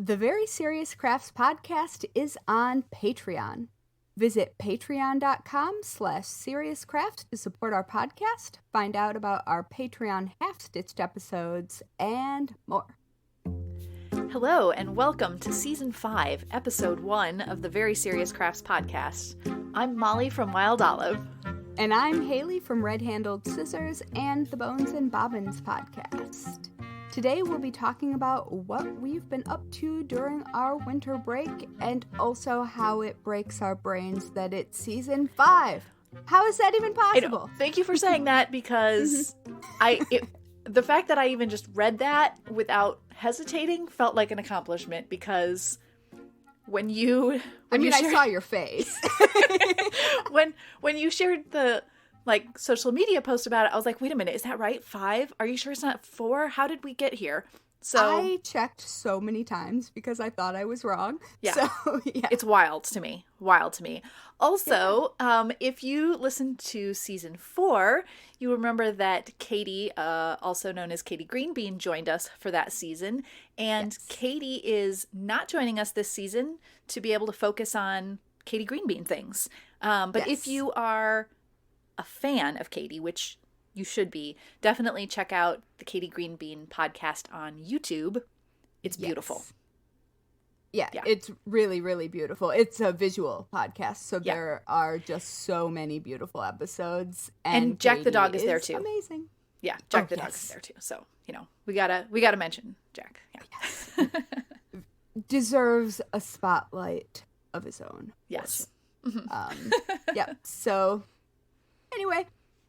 The Very Serious Crafts podcast is on Patreon. Visit patreon.com/seriouscraft to support our podcast, find out about our Patreon half-stitched episodes, and more. Hello, and welcome to Season 5, Episode 1 of the Very Serious Crafts podcast. I'm Mollie from Wild Olive. And I'm Haley from Red Handled Scissors and the Bones and Bobbins podcast. Today we'll be talking about what we've been up to during our winter break and also how it breaks our brains that it's Season 5. How is that even possible? Thank you for saying that, because the fact that I even just read that without hesitating felt like an accomplishment, because I saw your face. when you shared the social media post about it, I was like, wait a minute, is that right? 5? Are you sure it's not 4? How did we get here? So I checked so many times because I thought I was wrong. Yeah. So, yeah. It's wild to me. Also, if you listened to Season 4, you remember that Katie, also known as Katie Greenbean, joined us for that season. And yes. Katie is not joining us this season to be able to focus on Katie Greenbean things. But if you are a fan of Katie, which you should be, definitely check out the Katie Greenbean podcast on YouTube. It's beautiful. Yeah, it's really, really beautiful. It's a visual podcast, so there are just so many beautiful episodes. And Jack the dog is there too. Amazing. Yeah, Jack the dog is there too. So, we gotta mention Jack. Yeah. Yes. Deserves a spotlight of his own. Yes. So anyway,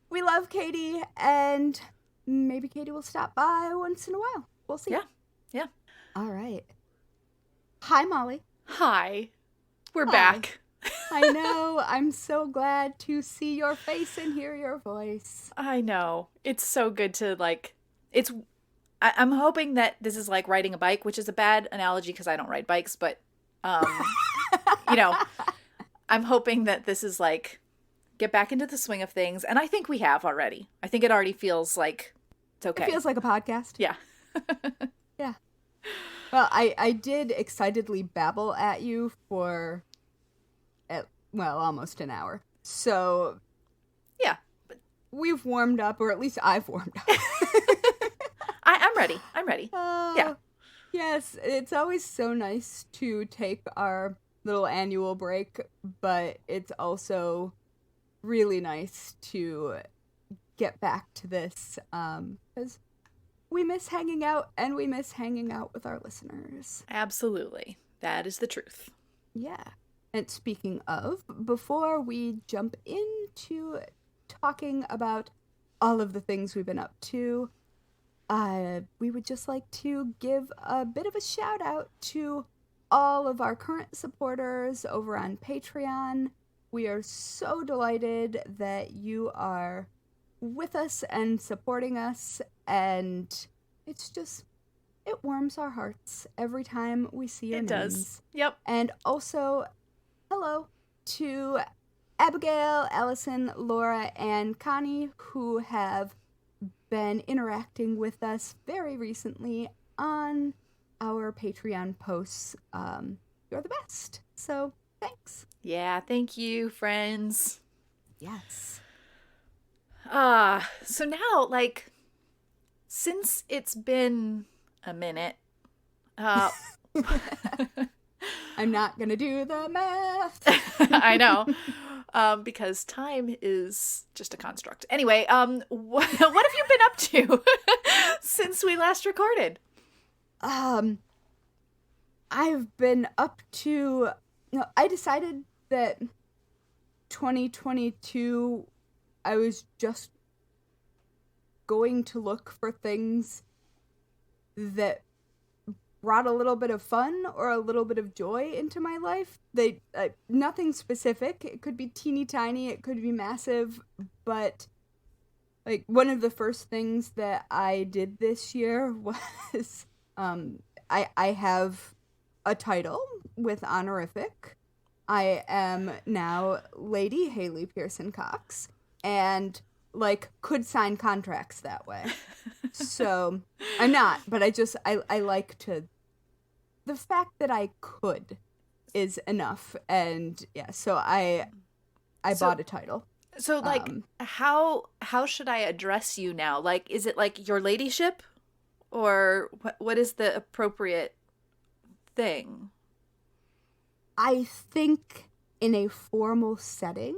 we love Katie, and maybe Katie will stop by once in a while. We'll see. Yeah. All right. Hi, Mollie. Hi. We're back. I know. I'm so glad to see your face and hear your voice. I know. It's so good to, I'm hoping that this is like riding a bike, which is a bad analogy because I don't ride bikes, but, I'm hoping that this is get back into the swing of things. And I think we have already. I think it already feels like it's okay. It feels like a podcast. Yeah. Yeah. Well, I did excitedly babble at you for, almost an hour. So, yeah. We've warmed up, or at least I've warmed up. I'm ready. Yeah. Yes, it's always so nice to take our little annual break, but it's also really nice to get back to this, because we miss hanging out, and we miss hanging out with our listeners. Absolutely. That is the truth. Yeah. And speaking of, before we jump into talking about all of the things we've been up to, we would just like to give a bit of a shout out to all of our current supporters over on Patreon. We are so delighted that you are with us and supporting us, and it warms our hearts every time we see your names. It does. Yep. And also, hello to Abigail, Allison, Laura, and Connie, who have been interacting with us very recently on our Patreon posts. You're the best. So, thanks. Yeah, thank you, friends. Yes. So now, since it's been a minute, I'm not gonna do the math. I know, because time is just a construct. Anyway, what have you been up to since we last recorded? I've been up to, I decided that 2022, I was just going to look for things that brought a little bit of fun or a little bit of joy into my life. They nothing specific. It could be teeny tiny, it could be massive, but one of the first things that I did this year was I have a title with honorific. I am now Lady Haley Pearson Cox, and could sign contracts that way. So I'm not, but I like to the fact that I could is enough. And yeah, so I bought a title. So like how should I address you now? Like, is it like your ladyship, or what is the appropriate thing? I think in a formal setting,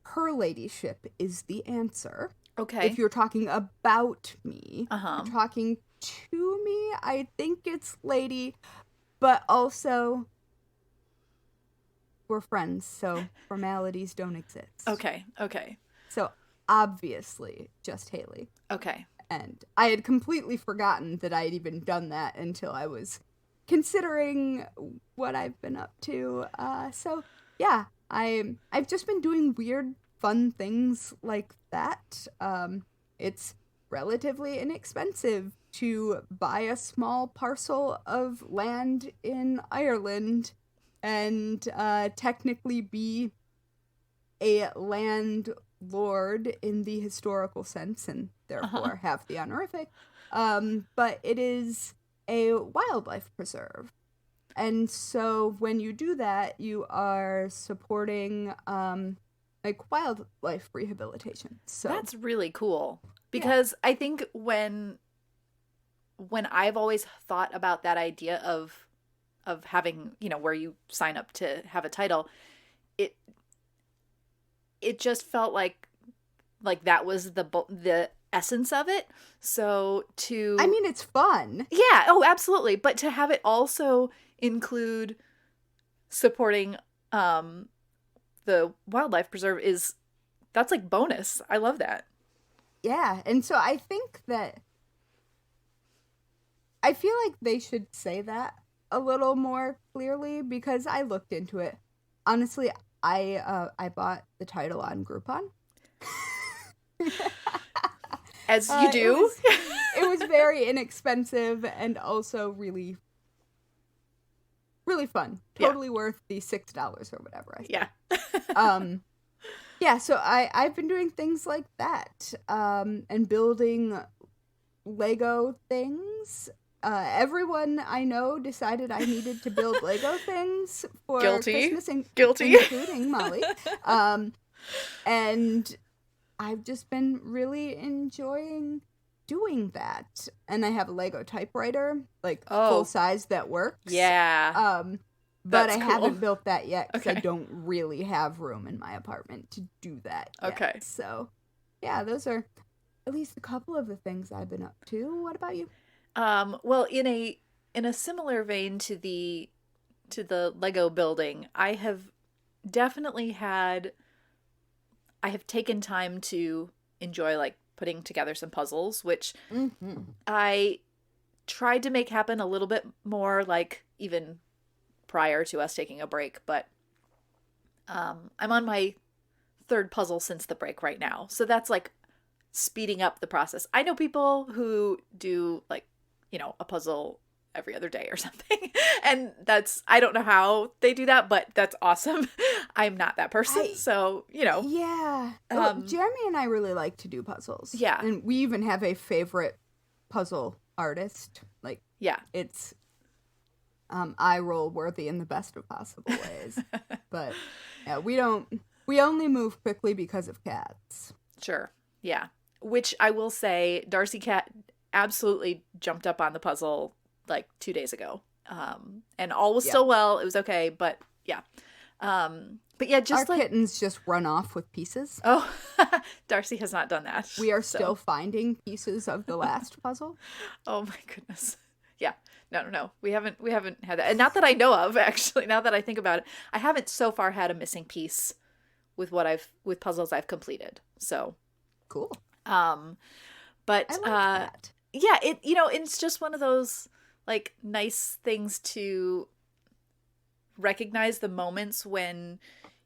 her ladyship is the answer. Okay. If you're talking about me, Uh-huh. you're talking to me, I think it's lady, but also we're friends, so formalities don't exist. Okay. Okay. So obviously just Haley. Okay. And I had completely forgotten that I had even done that until I was considering what I've been up to. So yeah, I've just been doing weird, fun things like that. It's relatively inexpensive to buy a small parcel of land in Ireland and technically be a landlord in the historical sense and therefore have the honorific. But it is a wildlife preserve. And so when you do that, you are supporting like wildlife rehabilitation. So That's really cool. Because I think when I've always thought about that idea of having, where you sign up to have a title, it just felt like that was the essence of it. So I mean, it's fun. Yeah, oh, absolutely. But to have it also include supporting the wildlife preserve that's like bonus. I love that. Yeah, and so I think that I feel like they should say that a little more clearly because I looked into it. Honestly, I bought the title on Groupon. As you do. It was very inexpensive and also really, really fun. Totally worth the $6 or whatever I spent. Yeah. Yeah, so I've been doing things like that and building Lego things. Everyone I know decided I needed to build Lego things for Christmas, including Mollie. And I've just been really enjoying doing that. And I have a Lego typewriter, like full size that works. Yeah. But I haven't built that yet because I Okay. don't really have room in my apartment to do that yet. Okay. So, yeah, those are at least a couple of the things I've been up to. What about you? Well, in a similar vein to the Lego building, I have definitely I have taken time to enjoy like putting together some puzzles, which I tried to make happen a little bit more, like even prior to us taking a break, but I'm on my third puzzle since the break right now. So that's like speeding up the process. I know people who do like, a puzzle every other day or something. And I don't know how they do that, but that's awesome. I'm not that person. So, Yeah. Jeremy and I really like to do puzzles. Yeah. And we even have a favorite puzzle artist. Like, yeah. It's eye roll worthy in the best of possible ways. But yeah, we only move quickly because of cats. Sure. Yeah. Which I will say, Darcy Cat absolutely jumped up on the puzzle like 2 days ago. And all was still well. It was okay, but yeah. But yeah, just our kittens just run off with pieces. Oh, Darcy has not done that. We are still finding pieces of the last puzzle. Oh my goodness. Yeah. No. We haven't had that. And not that I know of, actually. Now that I think about it, I haven't so far had a missing piece with puzzles I've completed. So cool. But I like that. Yeah, it's just one of those like nice things to recognize the moments when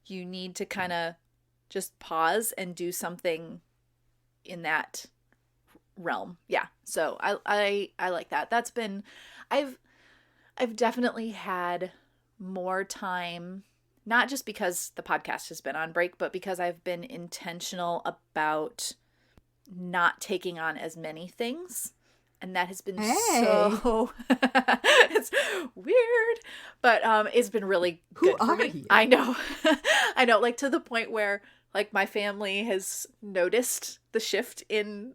you need to kind of just pause and do something in that realm. Yeah. So I like that. That's been I've definitely had more time, not just because the podcast has been on break, but because I've been intentional about not taking on as many things and that has been Hey, so it's weird, but it's been really who good for are me. you? I know. I know, like to the point where like my family has noticed the shift in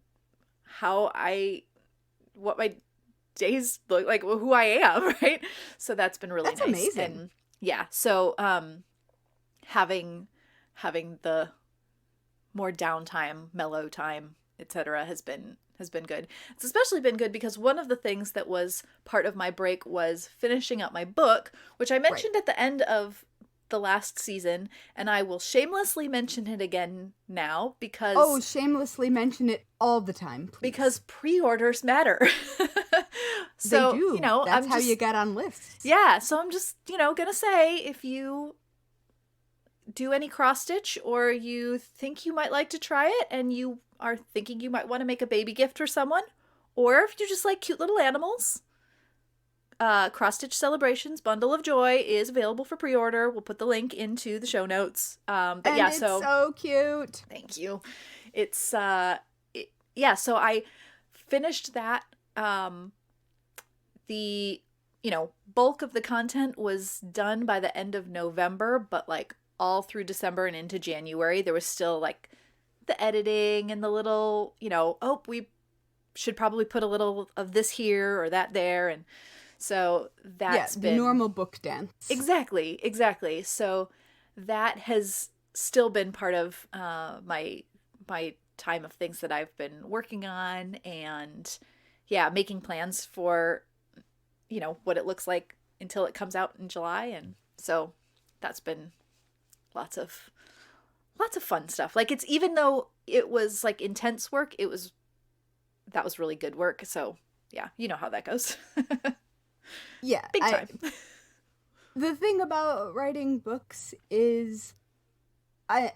how I what my days look like, who I am, right? So that's been really That's nice. amazing. And yeah, so having the more downtime, mellow time, etc. has been good. It's especially been good because one of the things that was part of my break was finishing up my book, which I Right. mentioned at the end of the last season, and I will shamelessly mention it again now Oh, because shamelessly mention it all the time, please. pre-orders matter. They So, do. That's I'm how you just get on lists. yeah, so I'm just, gonna say if you do any cross stitch or you think you might like to try it and you are thinking you might want to make a baby gift for someone, or if you just like cute little animals, Cross Stitch Celebrations Bundle of Joy is available for pre order. We'll put the link into the show notes. But And yeah, it's so so cute. thank you. It's, yeah, so I finished that. The, bulk of the content was done by the end of November, but like all through December and into January, there was still like the editing and the little, oh, we should probably put a little of this here or that there. And so Yeah, that's the been normal book dance. exactly. So that has still been part of my time of things that I've been working on, and yeah, making plans for what it looks like until it comes out in July. And so that's been lots of fun stuff. Like, it's, even though it was like intense work, that was really good work. So yeah, you know how that goes. Yeah, Big time. the thing about writing books is I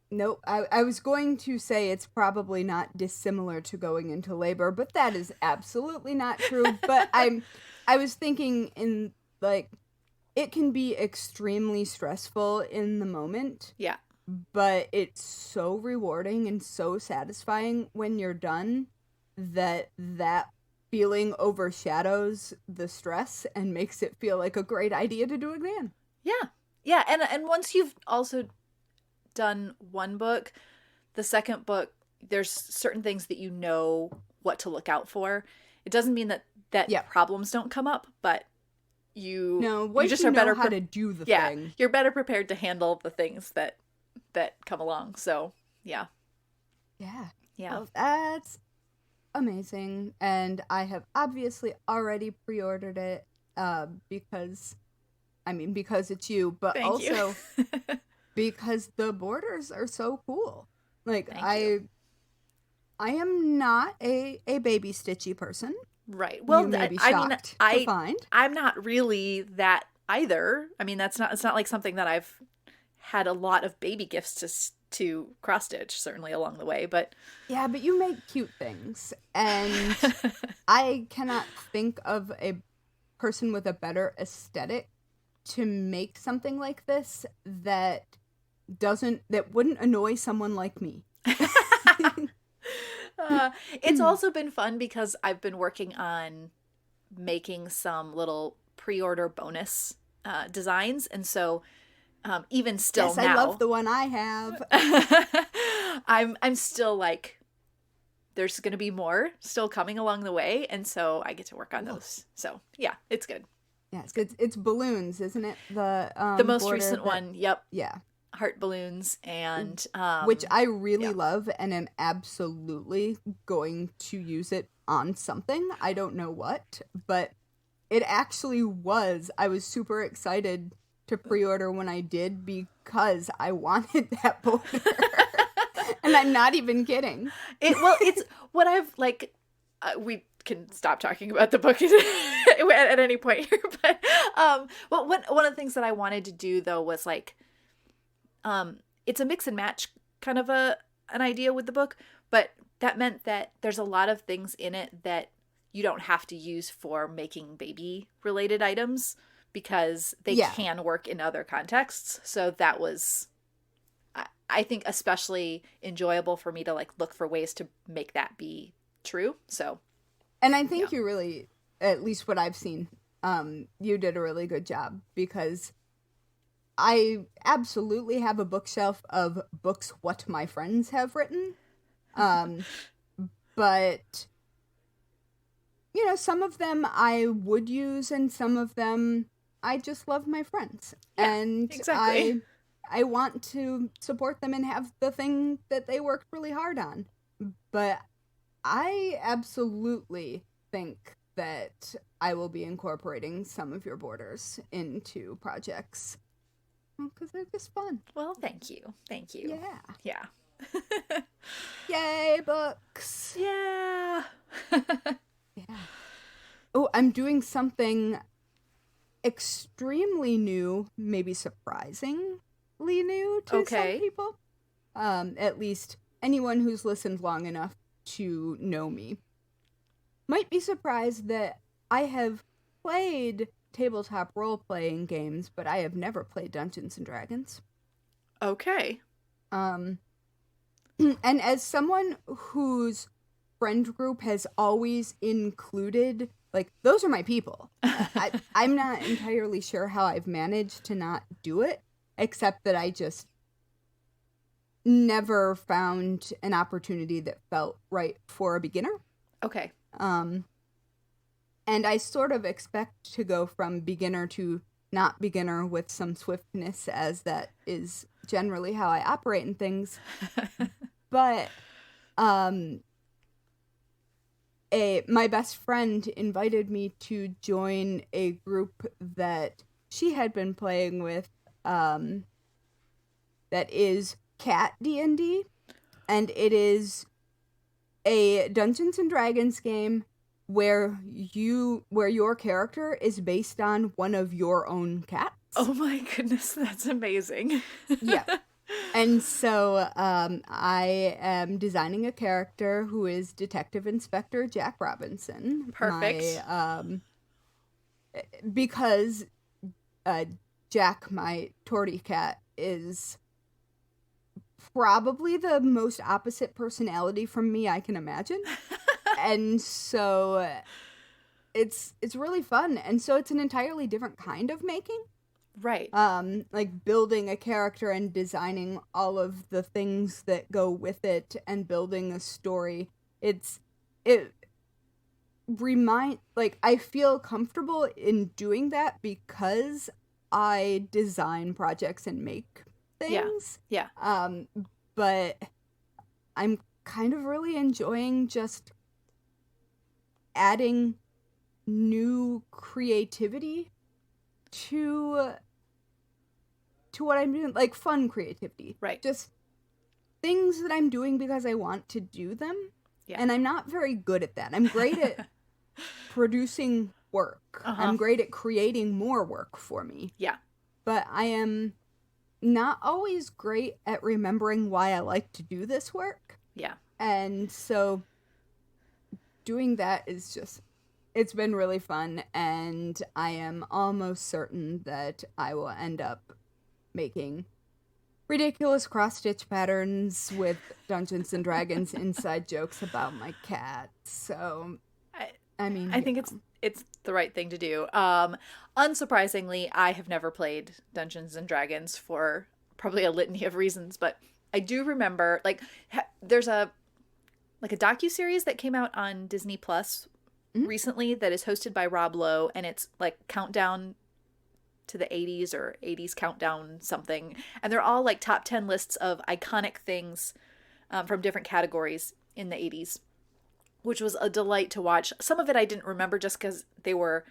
nope, I was going to say it's probably not dissimilar to going into labor, but that is absolutely not true. But I was thinking in like it can be extremely stressful in the moment, Yeah. but it's so rewarding and so satisfying when you're done that feeling overshadows the stress and makes it feel like a great idea to do again. Yeah. Yeah, and once you've also done one book, the second book, there's certain things that you know what to look out for. It doesn't mean that Yeah. problems don't come up, but you No, you once just you are know better how to do the yeah, thing. you're better prepared to handle the things that come along. So, yeah. Yeah. Yeah. Well, that's amazing. And I have obviously already pre-ordered it because it's you, but Thank you. also because the borders are so cool. Like Thank you. I am not a baby stitchy person. Right. You Well, may be I mean, shocked to find. I'm not really that either. I mean, it's not like something that I've had a lot of baby gifts to cross stitch, certainly along the way, but Yeah, but you make cute things. And I cannot think of a person with a better aesthetic to make something like this that wouldn't annoy someone like me. it's also been fun because I've been working on making some little pre-order bonus designs, and so even still Yes, I love now, the one I have. I'm still like, there's going to be more still coming along the way, and so I get to work on Cool. those. So yeah, it's good. Yeah, it's balloons, isn't it? The most Border recent one, yep, yeah, heart balloons, and which I really yeah. love and am absolutely going to use it on something. I don't know what, but it actually was. I was super excited to pre-order when I did because I wanted that border. And I'm not even kidding. It's what I've like. We can stop talking about the book at any point here, but well, one of the things that I wanted to do though was like, it's a mix and match kind of an idea with the book, but that meant that there's a lot of things in it that you don't have to use for making baby related items because they Yeah. can work in other contexts. So that was, I think, especially enjoyable for me to like look for ways to make that be true. So And I think Yeah. you really, at least what I've seen, you did a really good job, because I absolutely have a bookshelf of books what my friends have written. Um, but, some of them I would use, and some of them I just love my friends. Yeah, And exactly. I want to support them and have the thing that they worked really hard on. But I absolutely think that I will be incorporating some of your borders into projects, because they're just fun. Well, thank you. Thank you. Yeah. Yeah. Yay, books. Yeah. Yeah. Oh, I'm doing something extremely new, maybe surprisingly new to some Okay. people. At least anyone who's listened long enough to know me might be surprised that I have played tabletop role playing games, but I have never played Dungeons and Dragons. Okay. Um, and as someone whose friend group has always included, like, those are my people. I'm not entirely sure how I've managed to not do it, except that I just never found an opportunity that felt right for a beginner. Okay. And I sort of expect to go from beginner to not beginner with some swiftness, as that is generally how I operate in things. But my best friend invited me to join a group that she had been playing with, that is Cat D&D, and it is a Dungeons and Dragons game where your character is based on one of your own cats. Oh my goodness, that's amazing. Yeah. And so I am designing a character who is Detective Inspector Jack Robinson. Perfect. Because Jack, my tortie cat, is probably the most opposite personality from me I can imagine. And so it's really fun. And so it's an entirely different kind of making. Right. Like building a character and designing all of the things that go with it and building a story. I feel comfortable in doing that because I design projects and make things. Yeah. But I'm kind of really enjoying just adding new creativity to what I'm doing, like fun creativity. Right. Just things that I'm doing because I want to do them. Yeah. And I'm not very good at that. I'm great at producing work. I'm great at creating more work for me. Yeah. But I am not always great at remembering why I like to do this work. Yeah. And so doing that is just, it's been really fun, and I am almost certain that I will end up making ridiculous cross-stitch patterns with Dungeons and Dragons inside jokes about my cat. So, I mean, I think it's the right thing to do. Unsurprisingly, I have never played Dungeons and Dragons for probably a litany of reasons, but I do remember, like, there's a docuseries that came out on Disney Plus recently that is hosted by Rob Lowe, and it's like countdown to the 80s or 80s countdown something, and they're all like top 10 lists of iconic things from different categories in the 80s, which was a delight to watch. Some of it I didn't remember just because they were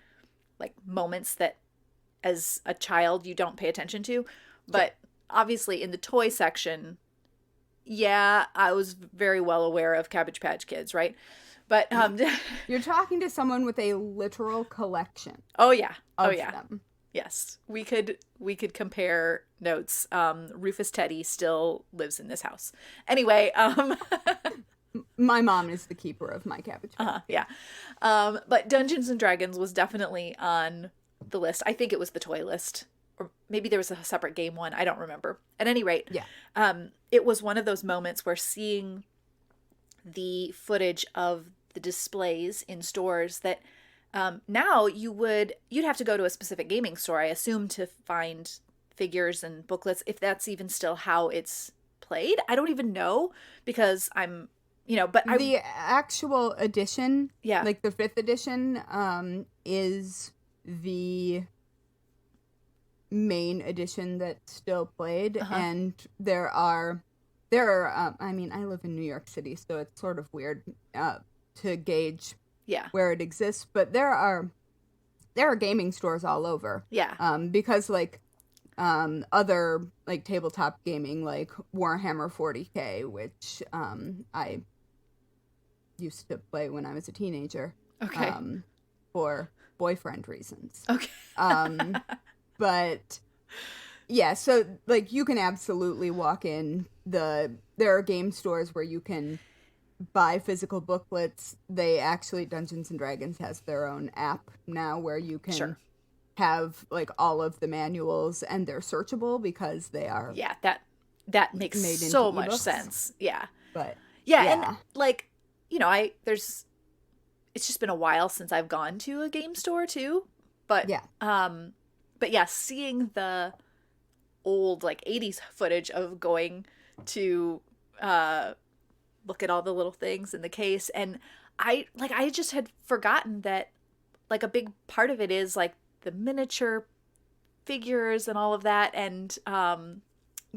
like moments that as a child you don't pay attention to, but obviously in the toy section, yeah, I was very well aware of Cabbage Patch Kids, right? But you're talking to someone with a literal collection. Oh yeah. Of Oh yeah. them. Yes. We could compare notes. Rufus Teddy still lives in this house. Anyway, my mom is the keeper of my Cabbage Patch. yeah. But Dungeons and Dragons was definitely on the list. I think it was the toy list. Or maybe there was a separate game one. I don't remember. At any rate, yeah. It was one of those moments where seeing the footage of the displays in stores that now you'd have to go to a specific gaming store, I assume, to find figures and booklets, if that's even still how it's played. I don't even know because I'm, but the actual edition, yeah, like the 5th edition, is the main edition that's still played. And there are I mean, I live in New York City, so it's sort of weird to gauge where it exists, but there are gaming stores all over. Because like other like tabletop gaming, like Warhammer 40K, which I used to play when I was a teenager. Okay. For boyfriend reasons. Okay. But yeah, so like you can absolutely walk in there are game stores where you can buy physical booklets. Dungeons and Dragons has their own app now where you can have like all of the manuals, and they're searchable because they are that makes so much sense. But and like it's just been a while since I've gone to a game store too, but seeing the old like 80s footage of going to look at all the little things in the case, and I just had forgotten that like a big part of it is like the miniature figures and all of that, and you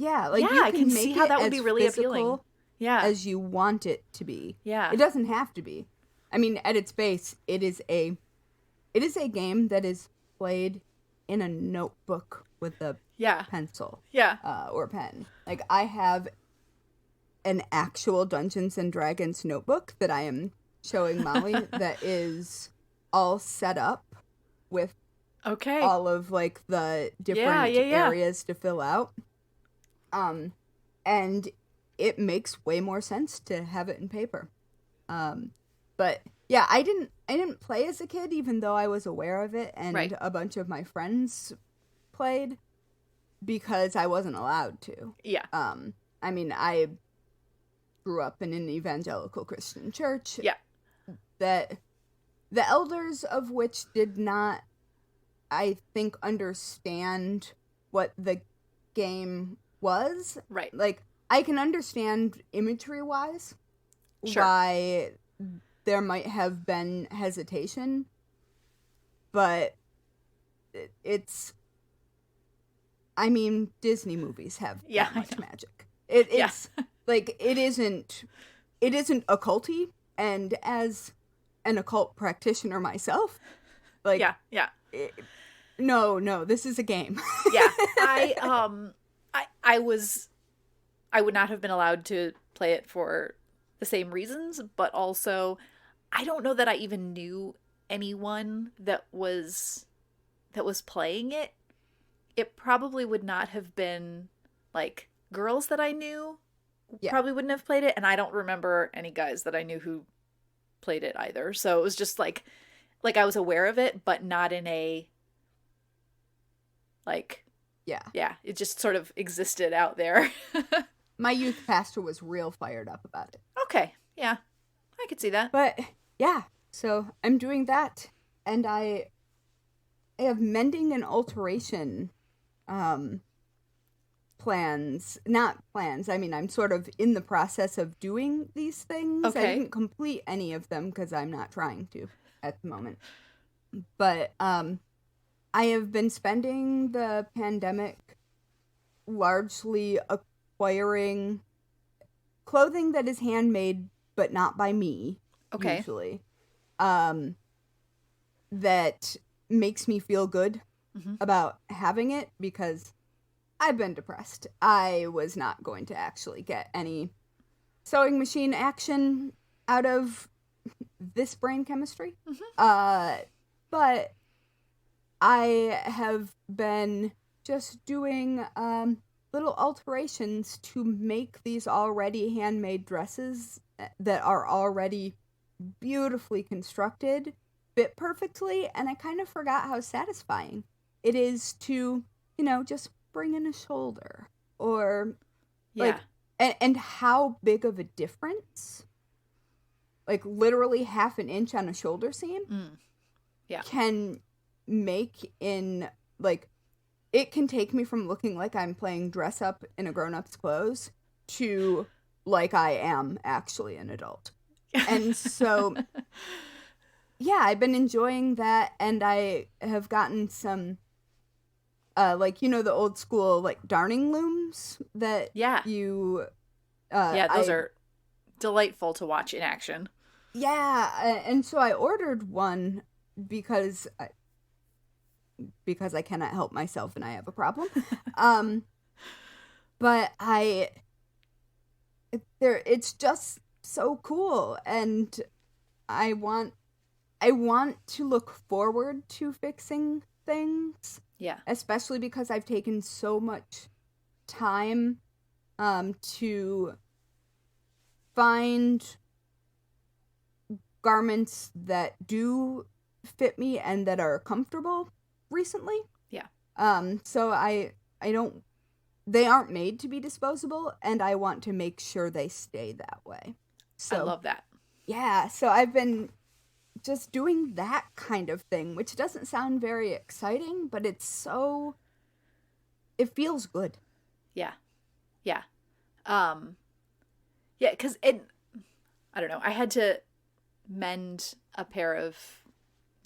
I can see how that would be really appealing. As you want it to be. It doesn't have to be. I mean, at its base, it is a game that is played in a notebook with a pencil or pen. Like, I have an actual Dungeons and Dragons notebook that I am showing Mollie that is all set up with all of like the different areas to fill out. And it makes way more sense to have it in paper. But yeah, I didn't play as a kid, even though I was aware of it, and a bunch of my friends played because I wasn't allowed to. I mean, I grew up in an evangelical Christian church. That the elders of which did not, I think, understand what the game was. Like, I can understand imagery-wise why there might have been hesitation, but it's, I mean, Disney movies have that much magic. It's like, it isn't occulty, and as an occult practitioner myself, like, no, this is a game. I would not have been allowed to play it for the same reasons, but also I don't know that I even knew anyone that was playing it. It probably would not have been like girls that I knew probably wouldn't have played it, and I don't remember any guys that I knew who played it either. So it was just like I was aware of it, but not in a like it just sort of existed out there. My youth pastor was real fired up about it. Okay, yeah, I could see that. But yeah, so I'm doing that, and I have mending and alteration plans. Not plans. I mean, I'm sort of in the process of doing these things. I didn't complete any of them because I'm not trying to at the moment. But I have been spending the pandemic largely acquiring clothing that is handmade, but not by me, usually. That makes me feel good about having it, because I've been depressed. I was not going to actually get any sewing machine action out of this brain chemistry. But I have been just doing little alterations to make these already handmade dresses that are already beautifully constructed fit perfectly, and I kind of forgot how satisfying it is to, just bring in a shoulder, or like, and how big of a difference like literally half an inch on a shoulder seam Yeah. can make in like it can take me from looking like I'm playing dress up in a grown-up's clothes to like I am actually an adult. And so yeah, I've been enjoying that, and I have gotten some like, you know, the old school like darning looms that Yeah. you Yeah, those I are delightful to watch in action. and so I ordered one because I cannot help myself and I have a problem. um but it's just so cool, and I want to look forward to fixing things, Yeah. especially because I've taken so much time to find garments that do fit me and that are comfortable recently. Yeah. So I don't they aren't made to be disposable, and I want to make sure they stay that way. So I love that. yeah, so I've been just doing that kind of thing, which doesn't sound very exciting, but it feels good. Yeah. Yeah. Yeah, because it, I don't know, I had to mend a pair of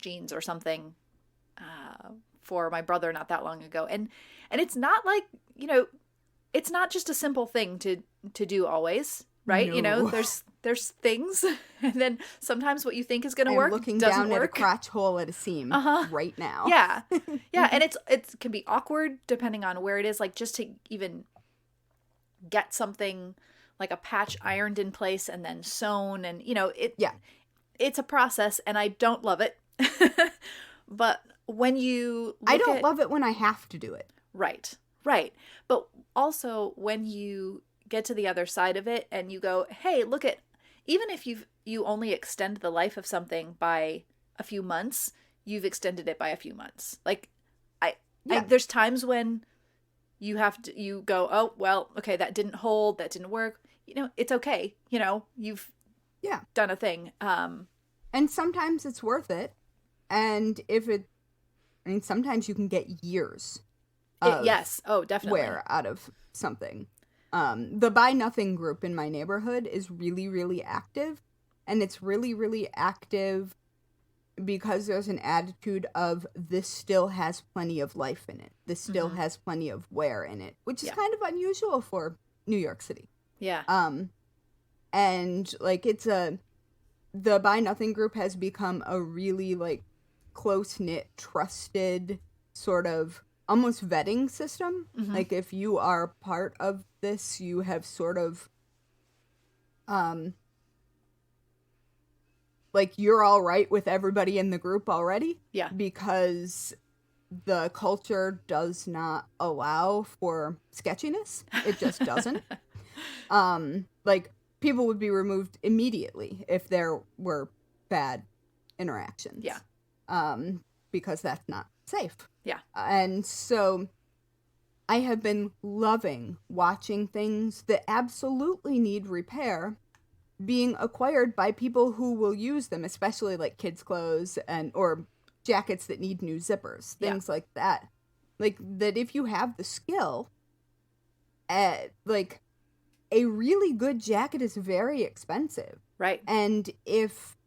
jeans or something for my brother not that long ago. And it's not like, you know, it's not just a simple thing to do always, right? No. You know, there's things, and then sometimes what you think is going to I'm work looking doesn't down work. at a crotch hole at a seam right now. Yeah. Yeah, and it can be awkward depending on where it is, like just to even get something like a patch ironed in place and then sewn, and you know, it's a process, and I don't love it. But when you I don't love it when I have to do it. Right. But also when you get to the other side of it and you go, hey, look at, even if you only extend the life of something by a few months, you've extended it by a few months. Like I there's times when you go, oh, well, okay, that didn't hold, that didn't work. You know, it's okay. You know, you've done a thing. And sometimes it's worth it. And sometimes you can get years yes. Oh, definitely. wear out of something. The Buy Nothing group in my neighborhood is really, really active. And it's really, really active because there's an attitude of this still has plenty of life in it. This still has plenty of wear in it, which is kind of unusual for New York City. Yeah. And like the Buy Nothing group has become a really like close-knit, trusted sort of almost vetting system. Like if you are part of this, you have sort of like you're all right with everybody in the group already. Yeah. Because the culture does not allow for sketchiness. It just doesn't. Like people would be removed immediately if there were bad interactions. Yeah. Because that's not safe. Yeah. And so I have been loving watching things that absolutely need repair being acquired by people who will use them, especially like kids' clothes or jackets that need new zippers, things like that. Like that if you have the skill, like a really good jacket is very expensive. Right. And if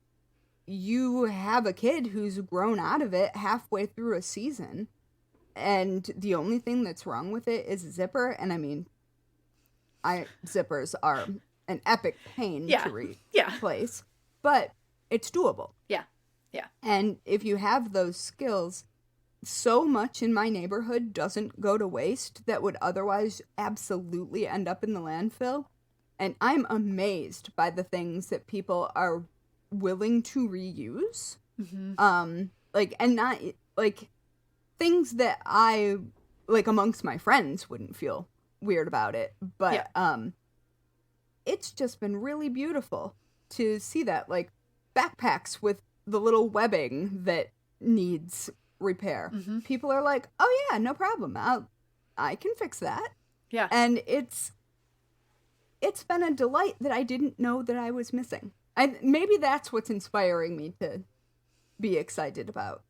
you have a kid who's grown out of it halfway through a season, and the only thing that's wrong with it is a zipper, and I mean, zippers are an epic pain to replace, but it's doable. Yeah. And if you have those skills, so much in my neighborhood doesn't go to waste that would otherwise absolutely end up in the landfill. And I'm amazed by the things that people are willing to reuse. Like, and not like things that I like amongst my friends wouldn't feel weird about it, but it's just been really beautiful to see that, like backpacks with the little webbing that needs repair. People are like, oh yeah, no problem, I can fix that. And it's been a delight that I didn't know that I was missing. maybe that's what's inspiring me to be excited about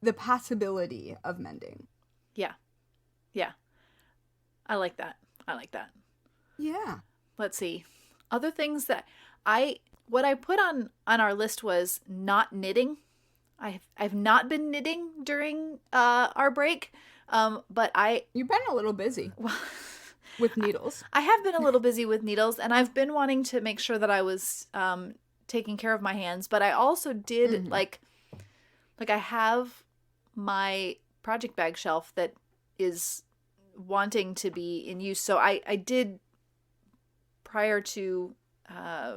the possibility of mending. Yeah. Yeah. I like that. I like that. Yeah. Let's see. Other things that what I put on our list was not knitting. I've not been knitting during our break. But You've been a little busy with needles. I have been a little busy with needles, and I've been wanting to make sure that I was taking care of my hands, but I also did like I have my project bag shelf that is wanting to be in use. So I did, prior to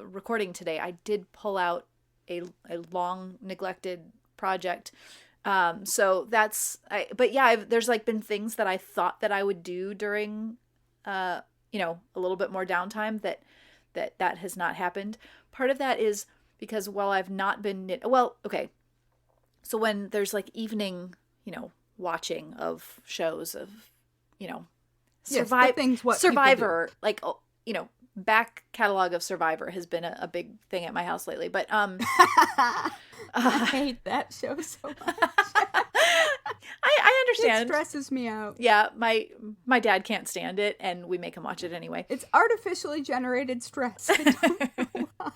recording today, I did pull out a long neglected project. So that's, but yeah, there's like been things that I thought that I would do during, a little bit more downtime that has not happened. Part of that is because while I've not been okay. So when there's like evening, watching of shows of, Survivor, like, back catalog of Survivor has been a big thing at my house lately. But I hate that show so much. I understand. It stresses me out. Yeah, my dad can't stand it, and we make him watch it anyway. It's artificially generated stress. I don't know why.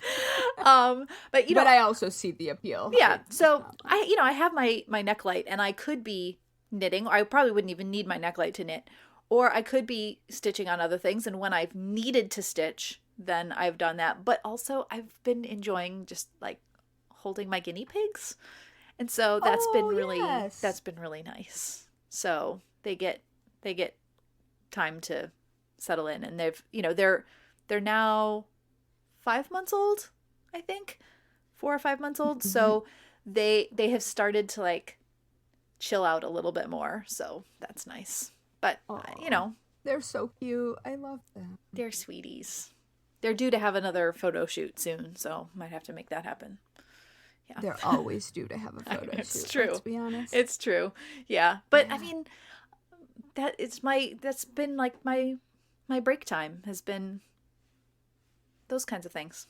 But but I also see the appeal. Yeah, so I have my neck light, and I could be knitting, or I probably wouldn't even need my neck light to knit, or I could be stitching on other things. And when I've needed to stitch, then I've done that. But also, I've been enjoying just like holding my guinea pigs. And so that's been really nice. So they get time to settle in, and they're now 5 months old, I think, 4 or 5 months old. So they have started to like chill out a little bit more. So that's nice. But they're so cute. I love them. They're sweeties. They're due to have another photo shoot soon, so might have to make that happen. Yeah. They're always due to have a photo shoot. It's true. Let's be honest. It's true. Yeah. But yeah. I mean, that's been like my break time has been those kinds of things.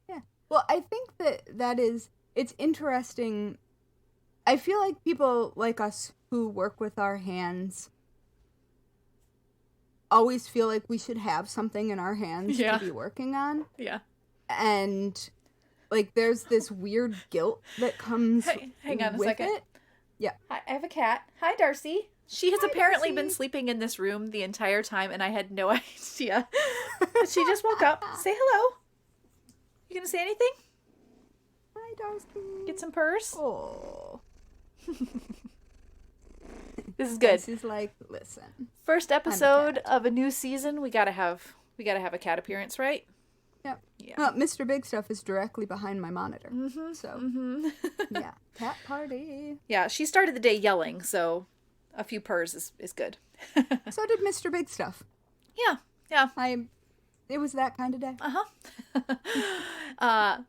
Yeah. Well, I think it's interesting. I feel like people like us who work with our hands always feel like we should have something in our hands to be working on. Yeah. And like there's this weird guilt that comes hang on a with second. it. Yeah. Hi, I have a cat. Hi, Darcy. She has apparently Darcy. been sleeping in this room the entire time, and I had no idea. She just woke up. Say hello. You gonna say anything? Hi, Darcy. Get some purrs? Oh. This is good. She's like, listen. First episode of a new season. We gotta have a cat appearance, right? Yep. Yeah. Well, Mr. Big Stuff is directly behind my monitor. So, yeah. Cat party. Yeah, she started the day yelling, so a few purrs is good. So did Mr. Big Stuff. Yeah. It was that kind of day.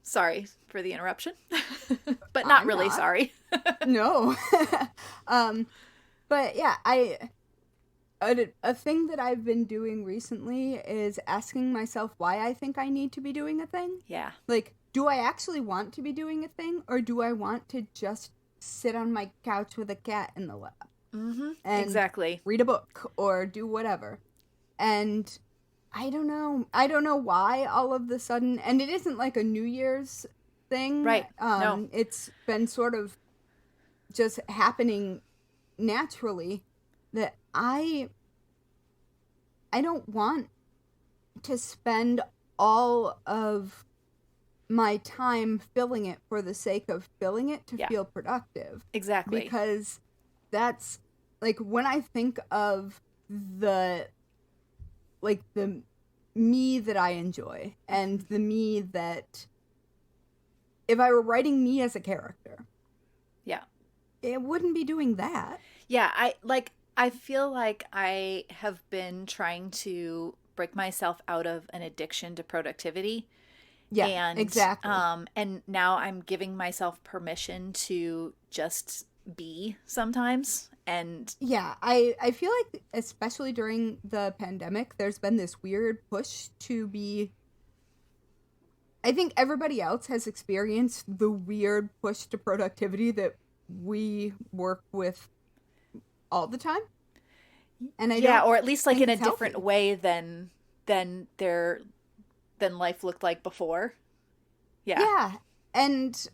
Sorry for the interruption. But not really sorry. No. But yeah, a thing that I've been doing recently is asking myself why I think I need to be doing a thing. Yeah. Like, do I actually want to be doing a thing, or do I want to just sit on my couch with a cat in the lap? Mm-hmm. And exactly. read a book or do whatever. And I don't know why all of the sudden, and it isn't like a New Year's thing. Right. No. It's been sort of just happening naturally that I don't want to spend all of my time filling it for the sake of filling it to feel productive. Exactly. Because that's like when I think of the me that I enjoy and the me that if I were writing me as a character. Yeah. It wouldn't be doing that. Yeah, I feel like I have been trying to break myself out of an addiction to productivity. Yeah, and, exactly. And now I'm giving myself permission to just be sometimes. And yeah, I feel like especially during the pandemic, there's been this weird push to be I think everybody else has experienced the weird push to productivity that we work with all the time. And I don't or at least like think in a it's different healthy. way than life looked like before. Yeah. Yeah. And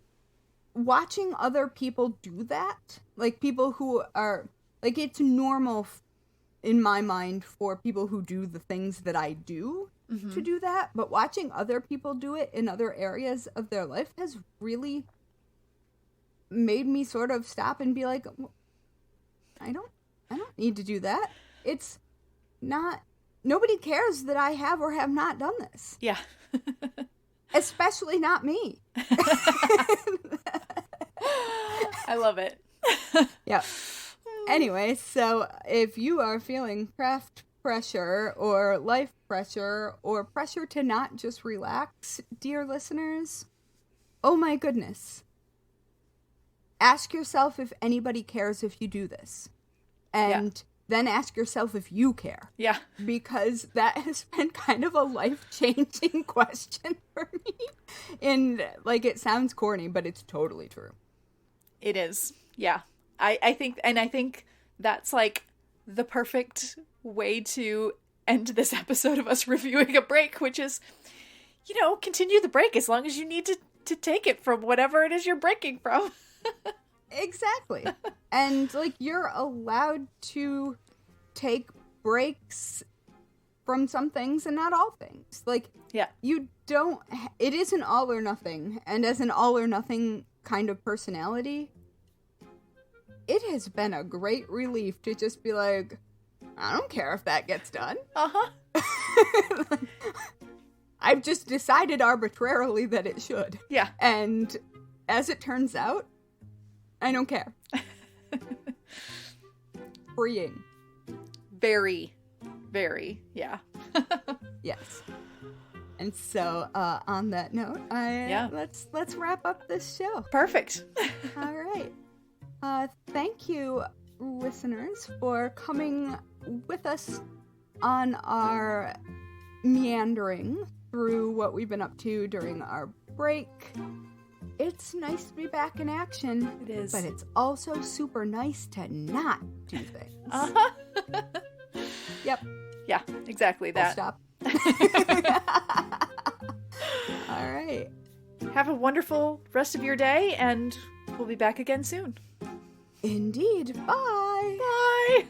watching other people do that, like people who are, like, it's normal in my mind for people who do the things that I do to do that, but watching other people do it in other areas of their life has really made me sort of stop and be like, "Well, I don't need to do that. It's not, nobody cares that I have or have not done this. Yeah. Especially not me." I love it. Yep. Anyway, so if you are feeling craft pressure or life pressure or pressure to not just relax, dear listeners, oh my goodness. Ask yourself if anybody cares if you do this. And then ask yourself if you care. Yeah. Because that has been kind of a life-changing question for me. And, like, it sounds corny, but it's totally true. It is. Yeah. I think that's like the perfect way to end this episode of us reviewing a break, which is, continue the break as long as you need to take it from whatever it is you're breaking from. Exactly. And, like, you're allowed to take breaks from some things and not all things. Like, Yeah. it isn't all or nothing. And as an all or nothing kind of personality, it has been a great relief to just be like, I don't care if that gets done. Uh-huh. I've just decided arbitrarily that it should. Yeah. And as it turns out, I don't care. Freeing. Very, very, yeah. Yes. And so, on that note, let's wrap up this show. Perfect. All right. Thank you, listeners, for coming with us on our meandering through what we've been up to during our break. It's nice to be back in action. It is. But it's also super nice to not do things. Uh-huh. Yep. Yeah, exactly that. Stop. All right. Have a wonderful rest of your day, and we'll be back again soon. Indeed. Bye. Bye.